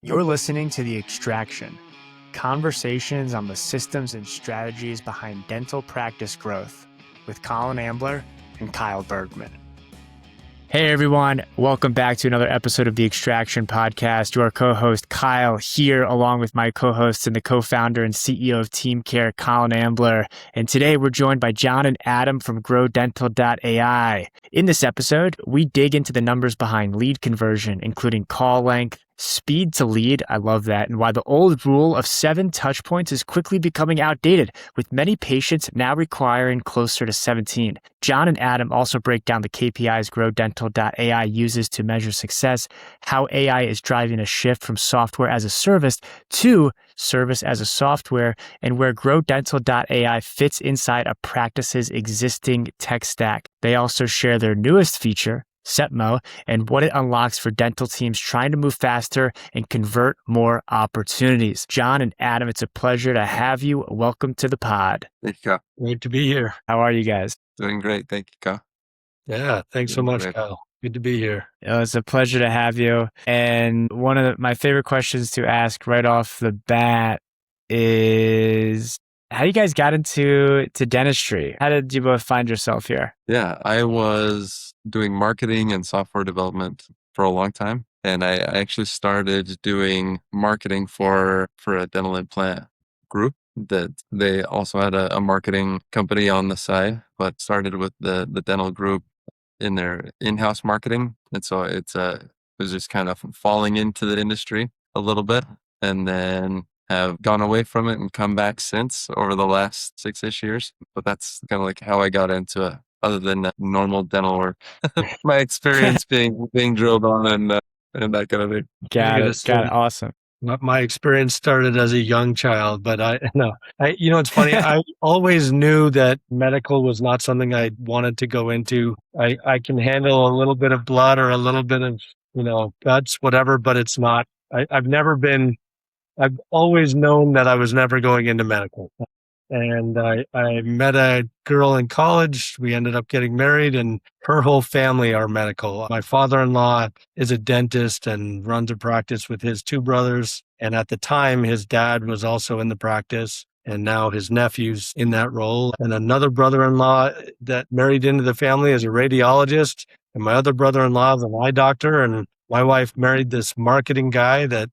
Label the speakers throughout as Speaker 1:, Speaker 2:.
Speaker 1: You're listening to The Extraction, conversations on the systems and strategies behind dental practice growth with Colin Ambler and Kyle Bergman. Hey everyone, welcome back to another episode of The Extraction podcast. Your co-host Kyle here along with my co-hosts and the co-founder and CEO of TeamCare, Colin Ambler. And today we're joined by Jon and Adam from GrowDental.ai. In this episode, we dig into the numbers behind lead conversion, including call length, speed to lead, I love that, and why the old rule of 7 touch points is quickly becoming outdated, with many patients now requiring closer to 17. Jon and Adam also break down the KPIs GrowDental.ai uses to measure success, how AI is driving a shift from software as a service to service as a software, and where GrowDental.ai fits inside a practice's existing tech stack. They also share their newest feature, SETMO, and what it unlocks for dental teams trying to move faster and convert more opportunities. Jon and Adam, it's a pleasure to have you. Welcome to the pod.
Speaker 2: Thank you, Kyle.
Speaker 3: Great to be here.
Speaker 1: How are you guys?
Speaker 2: Doing great. Thank you, Kyle.
Speaker 3: Yeah, thanks so much, Kyle. Good to be here.
Speaker 1: It's a pleasure to have you. And one of my favorite questions to ask right off the bat is, how you guys got into dentistry? How did you both find yourself here?
Speaker 2: Yeah, I was doing marketing and software development for a long time. And I actually started doing marketing for a dental implant group that they also had a marketing company on the side, but started with the dental group in their in-house marketing. And so it was just kind of falling into the industry a little bit, and then have gone away from it and come back since over the last 6-ish years. But that's kind of like how I got into it, other than normal dental work. My experience being drilled on and that kind of thing.
Speaker 1: Got it. Awesome.
Speaker 3: My experience started as a young child, but it's funny. I always knew that medical was not something I wanted to go into. I can handle a little bit of blood or a little bit of, guts, whatever, but it's not, I've always known that I was never going into medical. And I met a girl in college. We ended up getting married, and her whole family are medical. My father-in-law is a dentist and runs a practice with his 2 brothers. And at the time, his dad was also in the practice, and now his nephew's in that role. And another brother-in-law that married into the family is a radiologist. And my other brother-in-law is an eye doctor. And my wife married this marketing guy that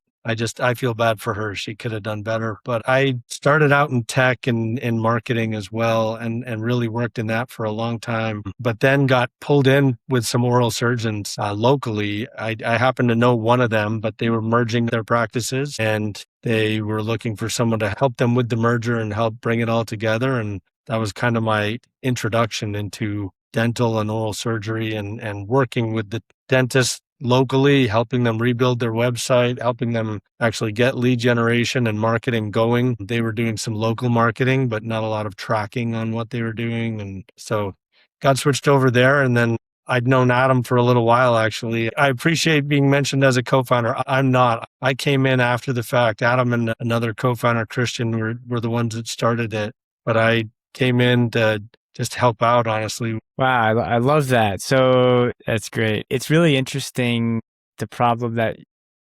Speaker 3: I feel bad for her. She could have done better. But I started out in tech and in marketing as well, and really worked in that for a long time, but then got pulled in with some oral surgeons locally. I happened to know one of them, but they were merging their practices, and they were looking for someone to help them with the merger and help bring it all together. And that was kind of my introduction into dental and oral surgery, and working with the dentists locally, helping them rebuild their website, helping them actually get lead generation and marketing going. They were doing some local marketing, but not a lot of tracking on what they were doing. And so got switched over there. And then I'd known Adam for a little while, actually. I appreciate being mentioned as a co-founder. I'm not. I came in after the fact. Adam and another co-founder, Christian, were the ones that started it. But I came in to just help out, honestly.
Speaker 1: Wow, I love that. So that's great. It's really interesting, the problem that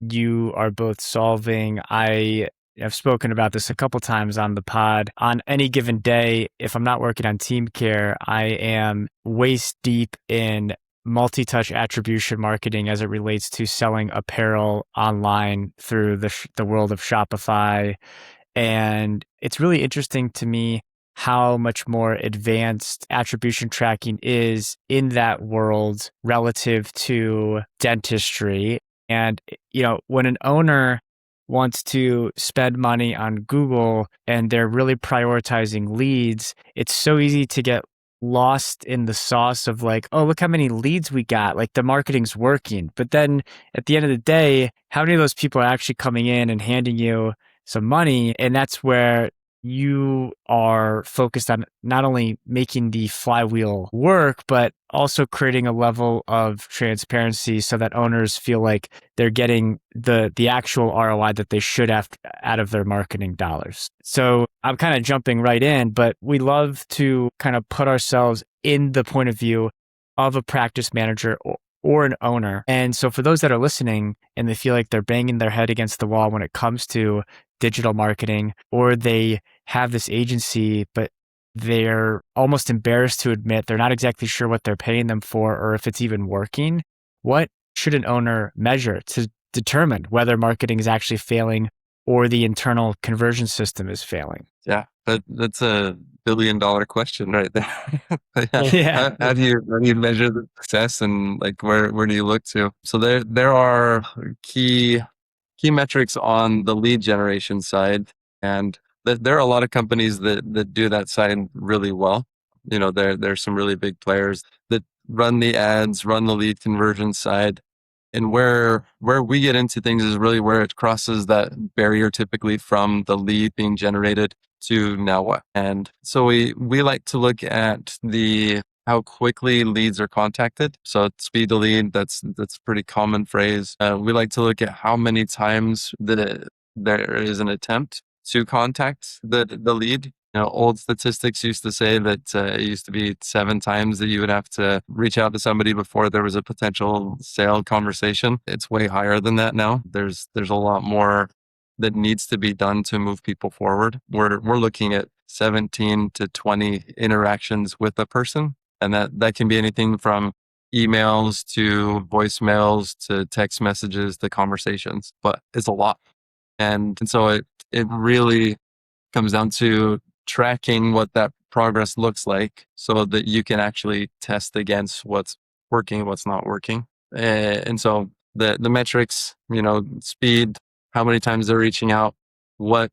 Speaker 1: you are both solving. I've spoken about this a couple times on the pod. On any given day, if I'm not working on TeamCare, I am waist deep in multi-touch attribution marketing as it relates to selling apparel online through the world of Shopify. And it's really interesting to me how much more advanced attribution tracking is in that world relative to dentistry. And, when an owner wants to spend money on Google and they're really prioritizing leads, it's so easy to get lost in the sauce of like, oh, look how many leads we got. Like the marketing's working. But then at the end of the day, how many of those people are actually coming in and handing you some money? And that's where you are focused on not only making the flywheel work, but also creating a level of transparency so that owners feel like they're getting the actual ROI that they should have out of their marketing dollars. So I'm kind of jumping right in, but we love to kind of put ourselves in the point of view of a practice manager or an owner. And so for those that are listening and they feel like they're banging their head against the wall when it comes to digital marketing, or they have this agency, but they're almost embarrassed to admit they're not exactly sure what they're paying them for or if it's even working, what should an owner measure to determine whether marketing is actually failing or the internal conversion system is failing?
Speaker 2: Yeah, that's a $1 billion question right there. Yeah.
Speaker 1: Yeah.
Speaker 2: How do you measure the success, and like where do you look to? So there are key metrics on the lead generation side, and there are a lot of companies that do that side really well. There's some really big players that run the ads, run the lead conversion side. And where we get into things is really where it crosses that barrier, typically from the lead being generated to now what. And so we like to look at how quickly leads are contacted. So speed to lead, that's a pretty common phrase. We like to look at how many times that there is an attempt to contact the lead. Old statistics used to say that it used to be 7 times that you would have to reach out to somebody before there was a potential sale conversation. It's way higher than that now. There's a lot more that needs to be done to move people forward. We're looking at 17 to 20 interactions with a person, and that can be anything from emails to voicemails to text messages to conversations, but it's a lot. And so it really comes down to tracking what that progress looks like so that you can actually test against what's working and what's not working. And so the metrics, speed, how many times they're reaching out, what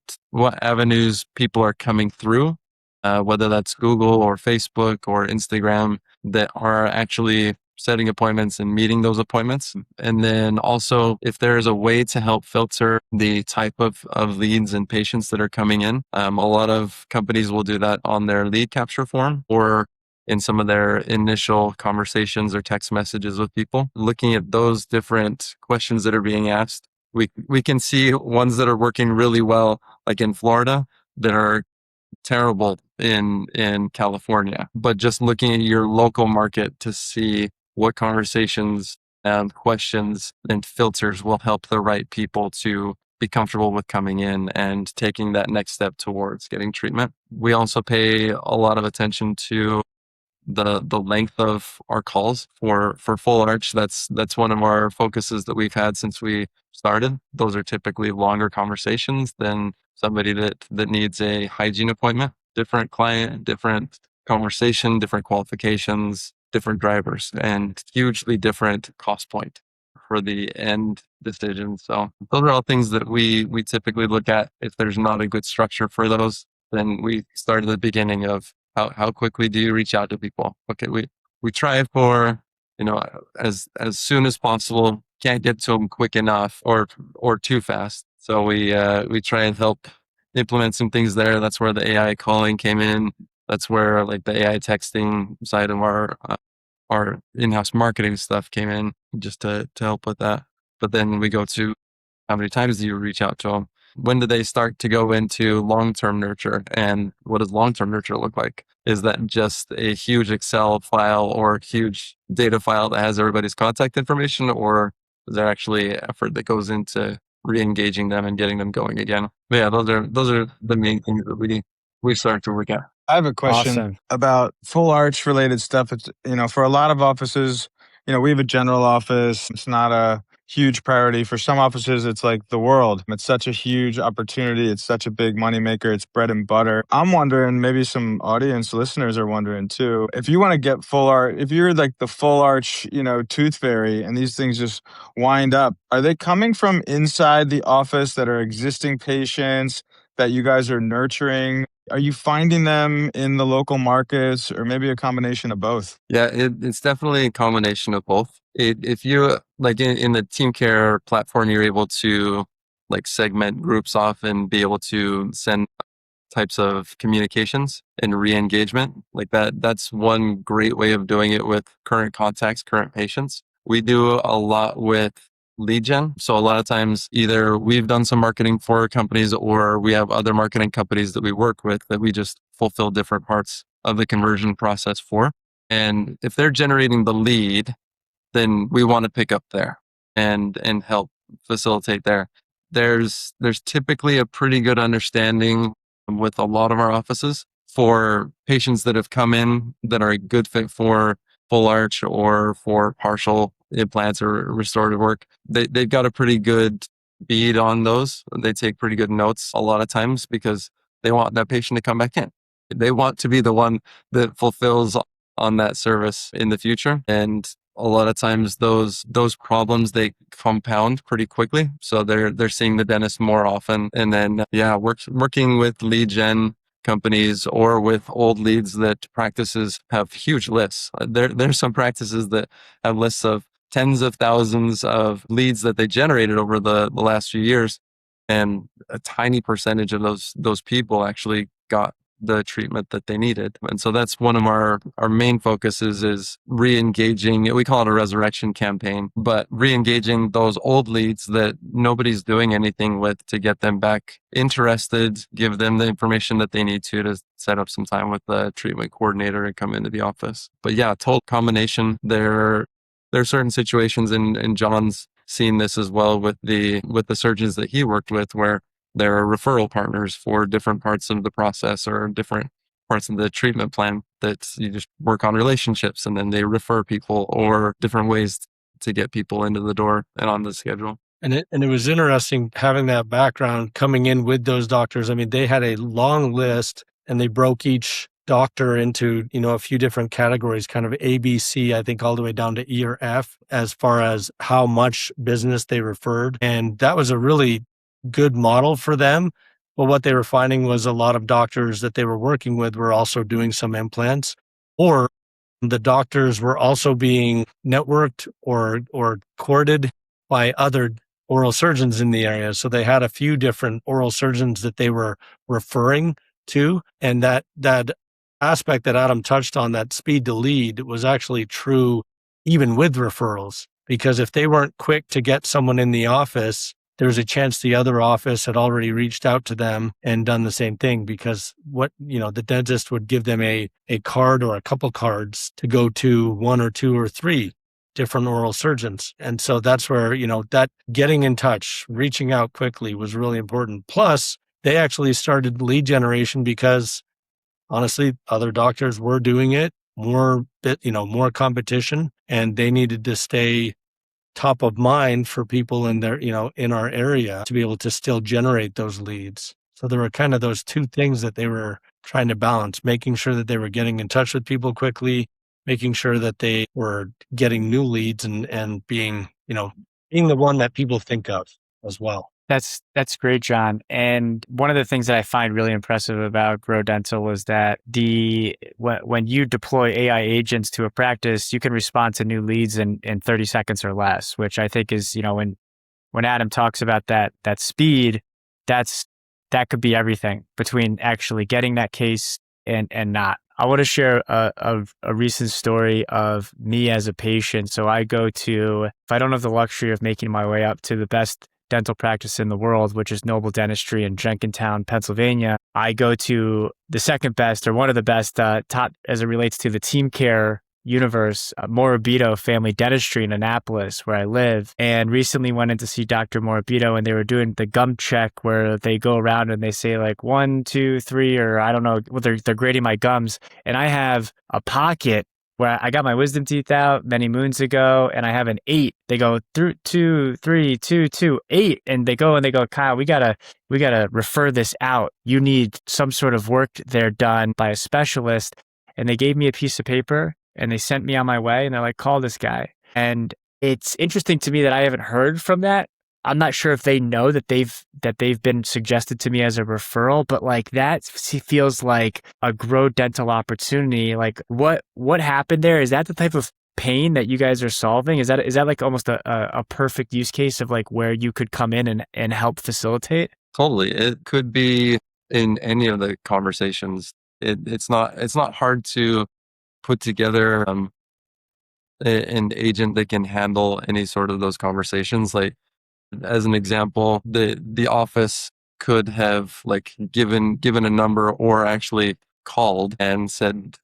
Speaker 2: avenues people are coming through, whether that's Google or Facebook or Instagram, that are actually setting appointments and meeting those appointments. And then also, if there is a way to help filter the type of leads and patients that are coming in, a lot of companies will do that on their lead capture form or in some of their initial conversations or text messages with people. Looking at those different questions that are being asked, we can see ones that are working really well, like in Florida, that are terrible in California. But just looking at your local market to see what conversations and questions and filters will help the right people to be comfortable with coming in and taking that next step towards getting treatment. We also pay a lot of attention to the length of our calls for full arch. That's one of our focuses that we've had since we started. Those are typically longer conversations than somebody that needs a hygiene appointment. Different client, different conversation, different qualifications, different drivers, and hugely different cost point for the end decision. So those are all things that we typically look at. If there's not a good structure for those, then we start at the beginning of how quickly do you reach out to people? Okay, we try for as soon as possible. Can't get to them quick enough or too fast. So we try and help implement some things there. That's where the AI calling came in. That's where like the AI texting side of our in-house marketing stuff came in, just to help with that. But then we go to how many times do you reach out to them? When do they start to go into long-term nurture? And what does long-term nurture look like? Is that just a huge Excel file or huge data file that has everybody's contact information? Or is there actually effort that goes into re-engaging them and getting them going again? But yeah, those are the main things that we start to work at.
Speaker 4: I have a question
Speaker 1: Awesome.
Speaker 4: about full arch related stuff. It's, for a lot of offices, we have a general office. It's not a huge priority. For some offices, it's like the world. It's such a huge opportunity. It's such a big moneymaker. It's bread and butter. I'm wondering, maybe some audience listeners are wondering too, if you want to get full arch, if you're like the full arch, tooth fairy, and these things just wind up, are they coming from inside the office that are existing patients that you guys are nurturing? Are you finding them in the local markets, or maybe a combination of both?
Speaker 2: Yeah, it's definitely a combination of both. If you like in the TeamCare platform, you're able to like segment groups off and be able to send types of communications and re-engagement like that. That's one great way of doing it with current contacts, current patients. We do a lot with lead gen. So a lot of times either we've done some marketing for companies or we have other marketing companies that we work with that we just fulfill different parts of the conversion process for. And if they're generating the lead, then we want to pick up there and help facilitate there. There's typically a pretty good understanding with a lot of our offices for patients that have come in that are a good fit for full arch or for partial implants or restorative work. They've got a pretty good bead on those. They take pretty good notes a lot of times because they want that patient to come back in. They want to be the one that fulfills on that service in the future. And a lot of times those problems, they compound pretty quickly. So they're seeing the dentist more often. And then, working with lead gen companies or with old leads that practices have huge lists. There's some practices that have lists of tens of thousands of leads that they generated over the last few years. And a tiny percentage of those people actually got the treatment that they needed. And so that's one of our main focuses is re-engaging. We call it a resurrection campaign, but re-engaging those old leads that nobody's doing anything with to get them back interested, give them the information that they need to set up some time with the treatment coordinator and come into the office. But yeah, total combination. There are certain situations, and John's seen this as well with the surgeons that he worked with, where there are referral partners for different parts of the process or different parts of the treatment plan that you just work on relationships, and then they refer people or different ways to get people into the door and on the schedule.
Speaker 3: And it was interesting having that background coming in with those doctors. I mean, they had a long list and they broke each doctor into, a few different categories, kind of A, B, C, I think all the way down to E or F, as far as how much business they referred. And that was a really good model for them. But what they were finding was a lot of doctors that they were working with were also doing some implants, or the doctors were also being networked or courted by other oral surgeons in the area. So they had a few different oral surgeons that they were referring to. And that aspect that Adam touched on, that speed to lead, was actually true even with referrals, because if they weren't quick to get someone in the office, there was a chance the other office had already reached out to them and done the same thing, because the dentist would give them a card or a couple cards to go to one or two or three different oral surgeons. And so that's where, that getting in touch, reaching out quickly was really important. Plus, they actually started lead generation because honestly, other doctors were doing it, more competition, and they needed to stay top of mind for people in their, in our area to be able to still generate those leads. So there were kind of those two things that they were trying to balance, making sure that they were getting in touch with people quickly, making sure that they were getting new leads and being the one that people think of as well.
Speaker 1: That's great, John. And one of the things that I find really impressive about Grow Dental was that when you deploy AI agents to a practice, you can respond to new leads in 30 seconds or less, which I think is, when Adam talks about that speed, that could be everything between actually getting that case and not. I want to share a recent story of me as a patient. So I go to, if I don't have the luxury of making my way up to the best dental practice in the world, which is Noble Dentistry in Jenkintown, Pennsylvania, I go to the second best, or one of the best, top as it relates to the TeamCare universe, Morabito Family Dentistry in Annapolis, where I live. And recently went in to see Dr. Morabito, and they were doing the gum check where they go around and they say like 1, 2, 3, or I don't know, they're grading my gums. And I have a pocket where I got my wisdom teeth out many moons ago, and I have an 8. They go through 2, 3, 2, 2, 8, and they go, Kyle, we gotta refer this out. You need some sort of work there done by a specialist. And they gave me a piece of paper and they sent me on my way, and they're like, call this guy. And it's interesting to me that I haven't heard from that. I'm not sure if they know that they've been suggested to me as a referral, but like that feels like a Grow Dental opportunity. Like what happened there? Is that the type of pain that you guys are solving? Is that like almost a perfect use case of like where you could come in and help facilitate?
Speaker 2: Totally. It could be in any of the conversations. It's not hard to put together an agent that can handle any sort of those conversations. Like, as an example, the office could have like given a number or actually called and said,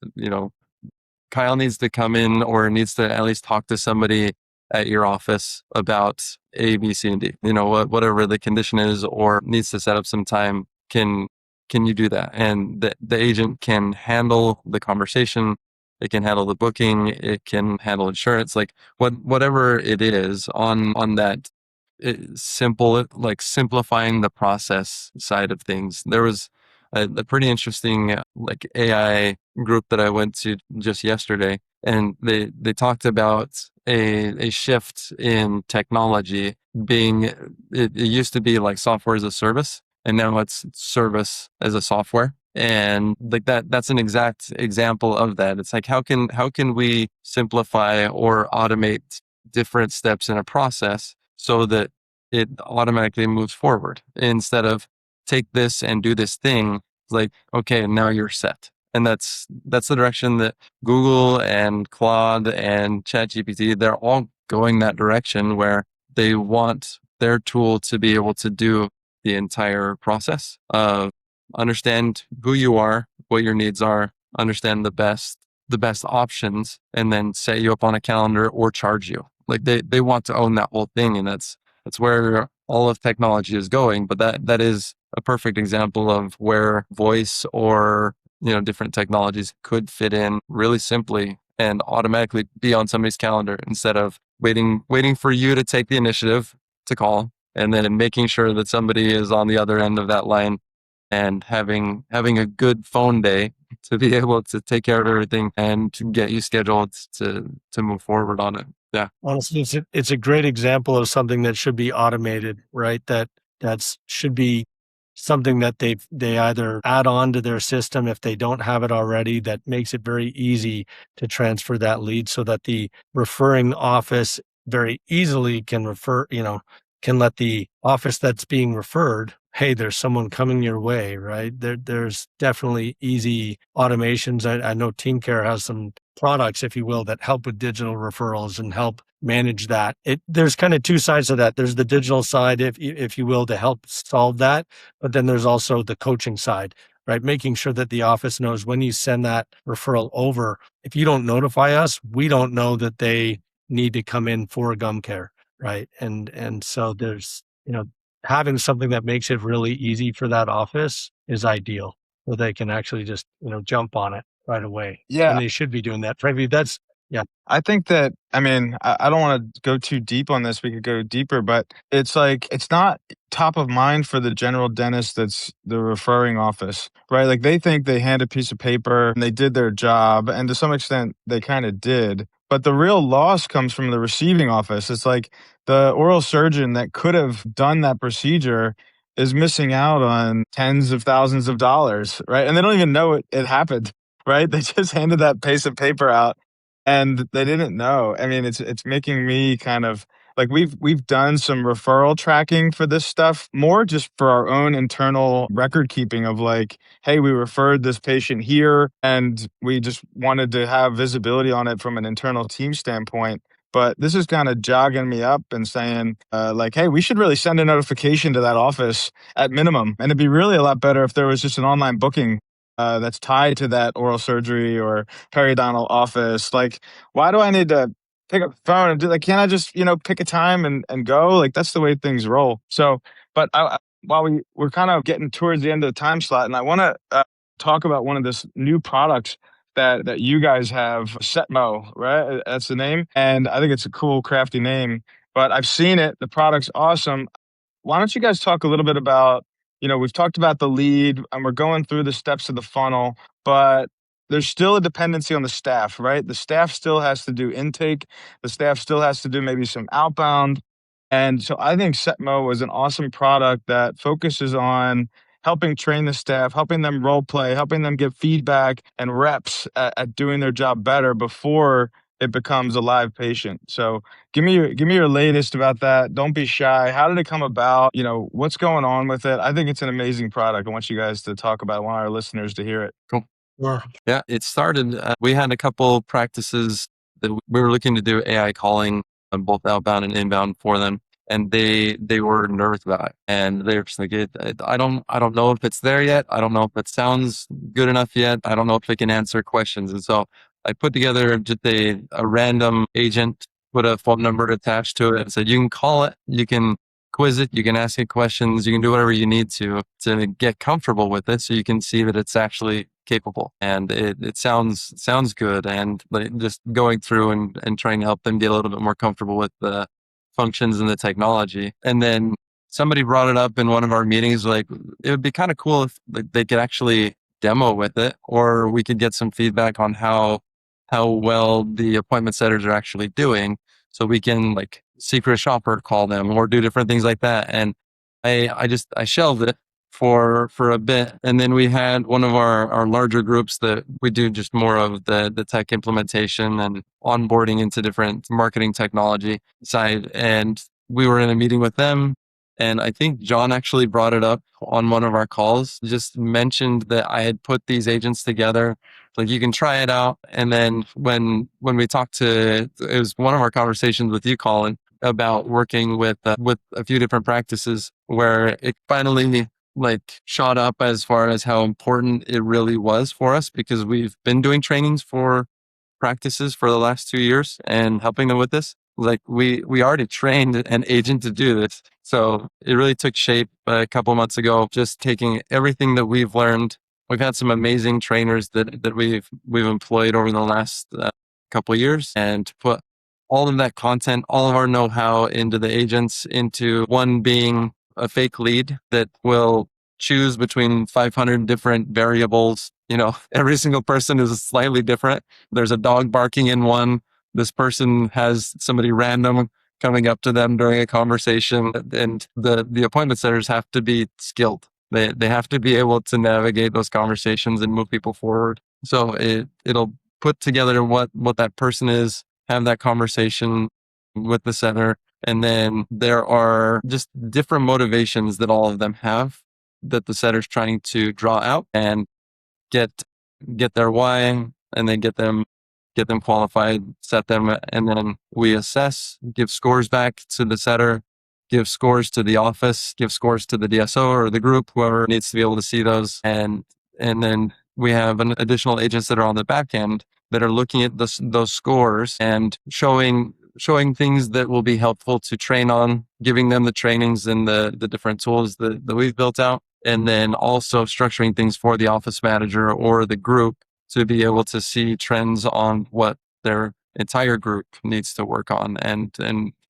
Speaker 2: Kyle needs to come in or needs to at least talk to somebody at your office about A, B, C, and D, whatever the condition is, or needs to set up some time, can you do that? And the agent can handle the conversation. It can handle the booking. It can handle insurance, like whatever it is on that simplifying the process side of things. There was a pretty interesting like AI group that I went to just yesterday, and they talked about a shift in technology being it used to be like software as a service, and now it's service as a software. And like that's an exact example of that. It's like how can we simplify or automate different steps in a process so that it automatically moves forward instead of take this and do this thing. Like, okay, now you're set. And that's the direction that Google and Claude and ChatGPT, they're all going that direction, where they want their tool to be able to do the entire process of understand who you are, what your needs are, understand the best options, and then set you up on a calendar or charge you. Like they want to own that whole thing. And that's where all of technology is going. But that is a perfect example of where voice or different technologies could fit in really simply and automatically be on somebody's calendar instead of waiting for you to take the initiative to call, and then making sure that somebody is on the other end of that line and having a good phone day to be able to take care of everything and to get you scheduled to move forward on it. Yeah.
Speaker 3: Honestly, it's a great example of something that should be automated, right? That's should be something that they either add on to their system if they don't have it already, that makes it very easy to transfer that lead so that the referring office very easily can can let the office that's being referred, hey, there's someone coming your way, right? There's definitely easy automations. I know TeamCare has some products, if you will, that help with digital referrals and help manage that. There's kind of two sides of that. There's the digital side, if you will, to help solve that. But then there's also the coaching side, right? Making sure that the office knows when you send that referral over, if you don't notify us, we don't know that they need to come in for a gum care, right? And so there's, having something that makes it really easy for that office is ideal, so they can actually just, jump on it right away.
Speaker 4: Yeah.
Speaker 3: And they should be doing that. Frankly, yeah.
Speaker 4: I think that, I don't want to go too deep on this. We could go deeper, but it's like, it's not top of mind for the general dentist that's the referring office, right? Like they think they hand a piece of paper and they did their job. And to some extent, they kind of did. But the real loss comes from the receiving office. It's like the oral surgeon that could have done that procedure is missing out on tens of thousands of dollars, right? And they don't even know it happened, right? They just handed that piece of paper out and they didn't know. It's making me kind of like, we've done some referral tracking for this stuff, more just for our own internal record keeping of like, hey, we referred this patient here and we just wanted to have visibility on it from an internal team standpoint. But this is kind of jogging me up and saying, like, hey, we should really send a notification to that office at minimum. And it'd be really a lot better if there was just an online booking that's tied to that oral surgery or periodontal office. Like, why do I need to pick up the phone and do like, can't I just, pick a time and go? Like, that's the way things roll. So, but while we're kind of getting towards the end of the time slot, and I want to talk about one of this new products that you guys have, SETMO, right? That's the name. And I think it's a cool, crafty name, but I've seen it. The product's awesome. Why don't you guys talk a little bit about, we've talked about the lead and we're going through the steps of the funnel, but there's still a dependency on the staff, right? The staff still has to do intake. The staff still has to do maybe some outbound. And so I think SETMO is an awesome product that focuses on helping train the staff, helping them role play, helping them get feedback and reps at doing their job better before it becomes a live patient. So give me your latest about that. Don't be shy. How did it come about? What's going on with it? I think it's an amazing product. I want you guys to talk about it. I want our listeners to hear it.
Speaker 2: Cool.
Speaker 3: Sure.
Speaker 2: Yeah, it started, we had a couple practices that we were looking to do AI calling on both outbound and inbound for them. And they were nervous about it. And they're just like, I don't know if it's there yet. I don't know if it sounds good enough yet. I don't know if it can answer questions. And so I put together just a random agent, put a phone number attached to it, and said, you can call it, you can quiz it, you can ask it questions, you can do whatever you need to get comfortable with it so you can see that it's actually capable. And it sounds good. And like just going through and trying to help them get a little bit more comfortable with the functions and the technology. And then somebody brought it up in one of our meetings, like it would be kind of cool if they could actually demo with it, or we could get some feedback on how well the appointment setters are actually doing, so we can like secret shopper call them or do different things like that. And I shelved it for a bit, and then we had one of our larger groups that we do just more of the tech implementation and onboarding into different marketing technology side, and we were in a meeting with them. And I think Jon actually brought it up on one of our calls, just mentioned that I had put these agents together. Like, you can try it out. And then when we talked to, it was one of our conversations with you, Colin, about working with a few different practices, where it finally like shot up as far as how important it really was for us, because we've been doing trainings for practices for the last 2 years and helping them with this. Like we already trained an agent to do this. So it really took shape a couple months ago, just taking everything that we've learned. We've had some amazing trainers that we've employed over the last couple of years, and put all of that content, all of our know-how into the agents, into one being a fake lead that will choose between 500 different variables. You know, every single person is slightly different. There's a dog barking in one. This person has somebody random coming up to them during a conversation, and the appointment setters have to be skilled. They have to be able to navigate those conversations and move people forward. So it'll put together what that person is, have that conversation with the setter, and then there are just different motivations that all of them have that the setter's trying to draw out and get their why, and then get them qualified, set them, and then we assess, give scores back to the setter, give scores to the office, give scores to the DSO or the group, whoever needs to be able to see those. And then we have an additional agents that are on the back end that are looking at those scores and showing things that will be helpful to train on, giving them the trainings and the different tools that we've built out. And then also structuring things for the office manager or the group to be able to see trends on what their entire group needs to work on, and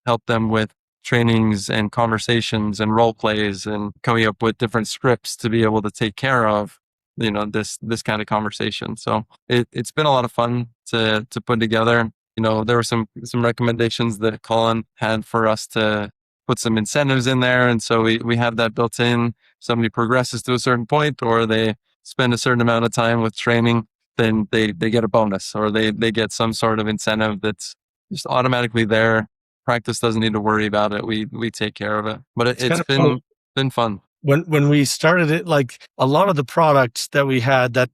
Speaker 2: help them with trainings and conversations and role plays, and coming up with different scripts to be able to take care of, you know, this kind of conversation. So it's been a lot of fun to put together. You know, there were some recommendations that Colin had for us to put some incentives in there. And so we have that built in. Somebody progresses to a certain point, or they spend a certain amount of time with training, then they get a bonus, or they get some sort of incentive that's just automatically there. Practice doesn't need to worry about it. We take care of it. But it's been fun.
Speaker 3: When we started it, like a lot of the products that we had that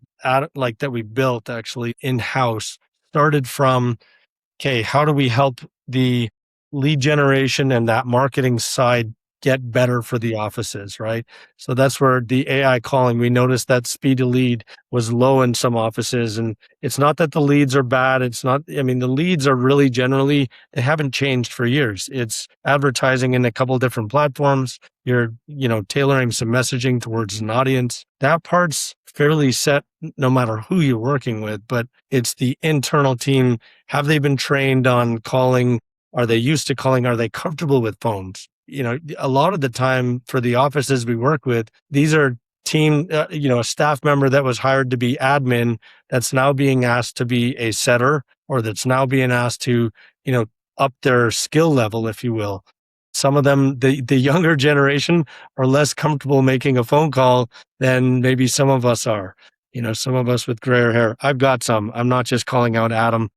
Speaker 3: we built actually in-house started from, okay, how do we help the lead generation and that marketing side get better for the offices, right? So that's where the AI calling, we noticed that speed to lead was low in some offices. And it's not that the leads are bad. It's not, I mean, the leads are really generally, they haven't changed for years. It's advertising in a couple different platforms. You're, tailoring some messaging towards an audience. That part's fairly set no matter who you're working with, but it's the internal team. Have they been trained on calling? Are they used to calling? Are they comfortable with phones? A lot of the time for the offices we work with, these are team, a staff member that was hired to be admin that's now being asked to be a setter, or that's now being asked to, up their skill level, if you will. Some of them, the younger generation, are less comfortable making a phone call than maybe some of us are. Some of us with grayer hair. I've got some. I'm not just calling out Adam.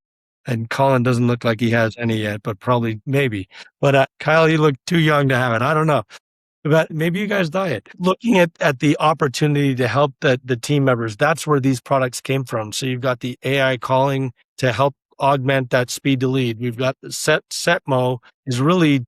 Speaker 3: And Colin doesn't look like he has any yet, but probably, maybe. But Kyle, you look too young to have it. I don't know. But maybe you guys diet. Looking at the opportunity to help the team members, that's where these products came from. So you've got the AI calling to help augment that speed to lead. We've got the SETMO is really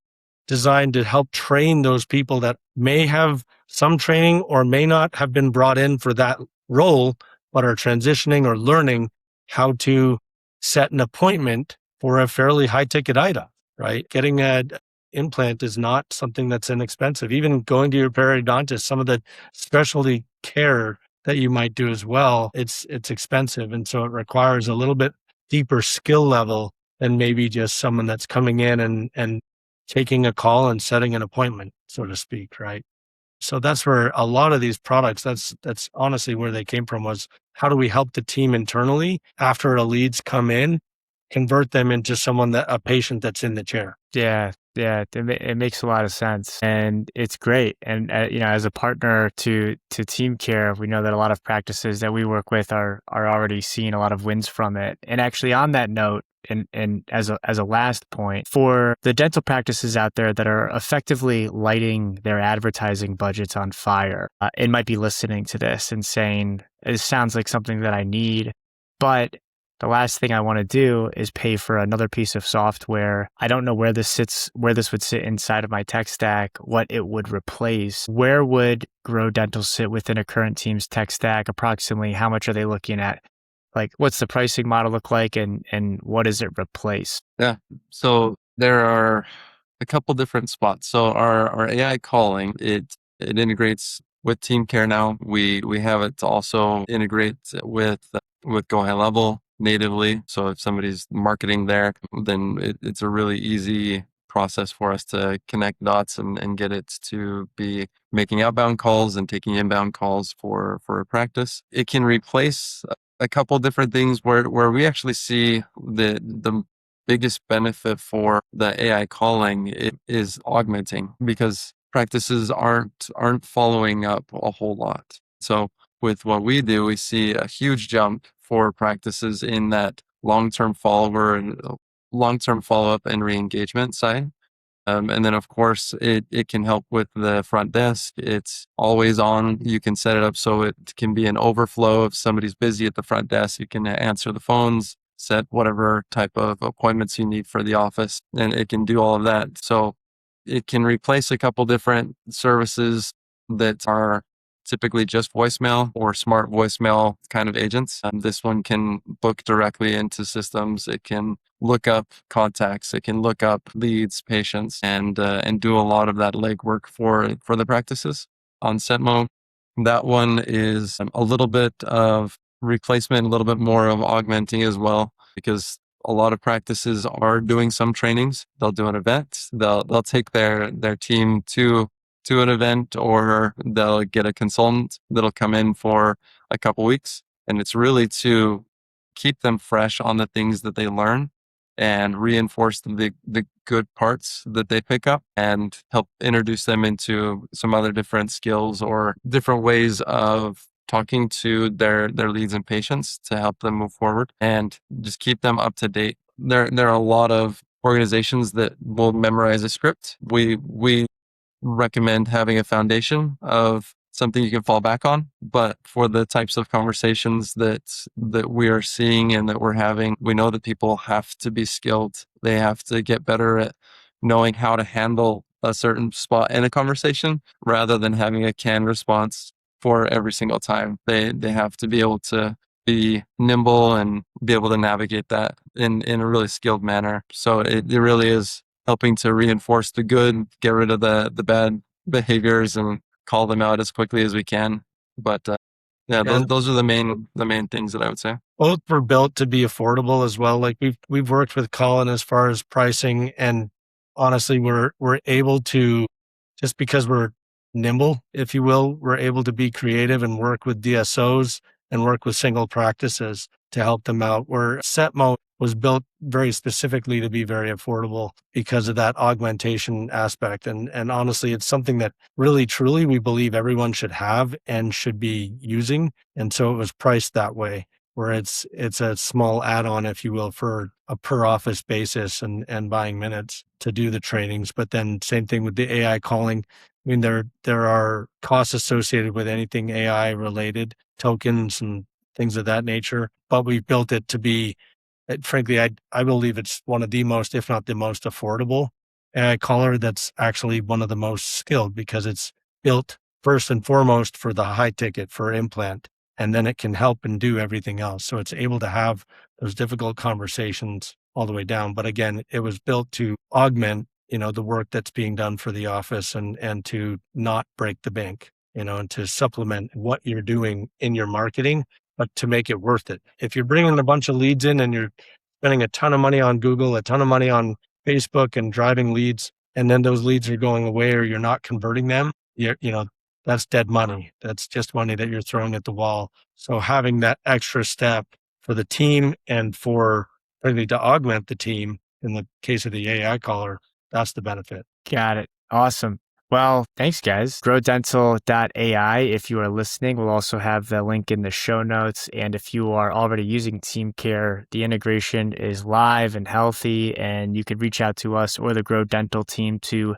Speaker 3: designed to help train those people that may have some training or may not have been brought in for that role, but are transitioning or learning how to set an appointment for a fairly high ticket item, right? Getting an implant is not something that's inexpensive. Even going to your periodontist, some of the specialty care that you might do as well, it's expensive. And so it requires a little bit deeper skill level than maybe just someone that's coming in and taking a call and setting an appointment, so to speak, right? So that's where a lot of these products, that's honestly where they came from, was how do we help the team internally after a leads come in, convert them into a patient that's in the chair.
Speaker 1: Yeah, it makes a lot of sense, and it's great. And as a partner to TeamCare, we know that a lot of practices that we work with are already seeing a lot of wins from it. And actually, on that note, and as a last point, for the dental practices out there that are effectively lighting their advertising budgets on fire, and might be listening to this and saying, "It sounds like something that I need," but the last thing I want to do is pay for another piece of software. I don't know where this would sit inside of my tech stack, what it would replace. Where would GrowDental sit within a current team's tech stack? Approximately how much are they looking at? Like, what's the pricing model look like, and what does it replace?
Speaker 2: Yeah. So there are a couple different spots. So our AI calling, it integrates with TeamCare now. We have it to also integrate with GoHighLevel natively. So if somebody's marketing there, then it's a really easy process for us to connect dots and get it to be making outbound calls and taking inbound calls for a practice. It can replace a couple different things where we actually see the biggest benefit for the AI calling is augmenting, because practices aren't following up a whole lot. So with what we do, we see a huge jump for practices in that long-term follow-up and re-engagement side. And then, of course, it can help with the front desk. It's always on. You can set it up so it can be an overflow. If somebody's busy at the front desk, you can answer the phones, set whatever type of appointments you need for the office, and it can do all of that. So it can replace a couple different services that are typically just voicemail or smart voicemail kind of agents. This one can book directly into systems. It can look up contacts. It can look up leads, patients, and do a lot of that legwork for the practices. On SETMO, that one is a little bit of replacement, a little bit more of augmenting as well, because a lot of practices are doing some trainings. They'll do an event. They'll take their team to an event, or they'll get a consultant that'll come in for a couple weeks. And it's really to keep them fresh on the things that they learn and reinforce the good parts that they pick up, and help introduce them into some other different skills or different ways of talking to their leads and patients to help them move forward and just keep them up to date. There are a lot of organizations that will memorize a script. We recommend having a foundation of something you can fall back on. But for the types of conversations that we are seeing and that we're having, we know that people have to be skilled. They have to get better at knowing how to handle a certain spot in a conversation rather than having a canned response for every single time. They have to be able to be nimble and be able to navigate that in a really skilled manner. So it really is helping to reinforce the good, get rid of the bad behaviors, and call them out as quickly as we can. But those are the main things that I would say.
Speaker 3: Both were built to be affordable as well. Like we've worked with Colin as far as pricing, and honestly, we're able to, just because we're nimble, if you will, we're able to be creative and work with DSOs and work with single practices to help them out. Where SETMO was built very specifically to be very affordable because of that augmentation aspect. And honestly, it's something that really, truly, we believe everyone should have and should be using. And so it was priced that way, where it's a small add-on, if you will, for a per office basis and buying minutes to do the trainings. But then same thing with the AI calling. I mean, there are costs associated with anything AI related, tokens and things of that nature, but we've built it to be, frankly, I believe it's one of the most, if not the most affordable AI caller that's actually one of the most skilled, because it's built first and foremost for the high ticket, for implant. and then it can help and do everything else. So it's able to have those difficult conversations all the way down. But again, it was built to augment, the work that's being done for the office and to not break the bank, and to supplement what you're doing in your marketing, but to make it worth it. If you're bringing a bunch of leads in and you're spending a ton of money on Google, a ton of money on Facebook and driving leads, and then those leads are going away or you're not converting them, that's dead money. That's just money that you're throwing at the wall. So having that extra step for the team and for really to augment the team in the case of the AI caller, that's the benefit.
Speaker 1: Got it. Awesome. Well, thanks, guys. GrowDental.ai, if you are listening, we'll also have the link in the show notes. And if you are already using TeamCare, the integration is live and healthy, and you could reach out to us or the Grow Dental team to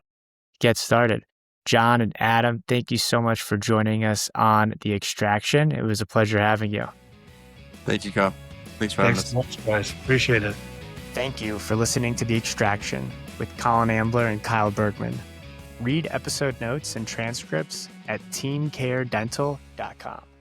Speaker 1: get started. Jon and Adam, thank you so much for joining us on The Extraction. It was a pleasure having you.
Speaker 2: Thank you, Kyle. Thanks for having us.
Speaker 3: Thanks so much, guys. Appreciate it.
Speaker 1: Thank you for listening to The Extraction with Colin Ambler and Kyle Bergman. Read episode notes and transcripts at TeamCareDental.com.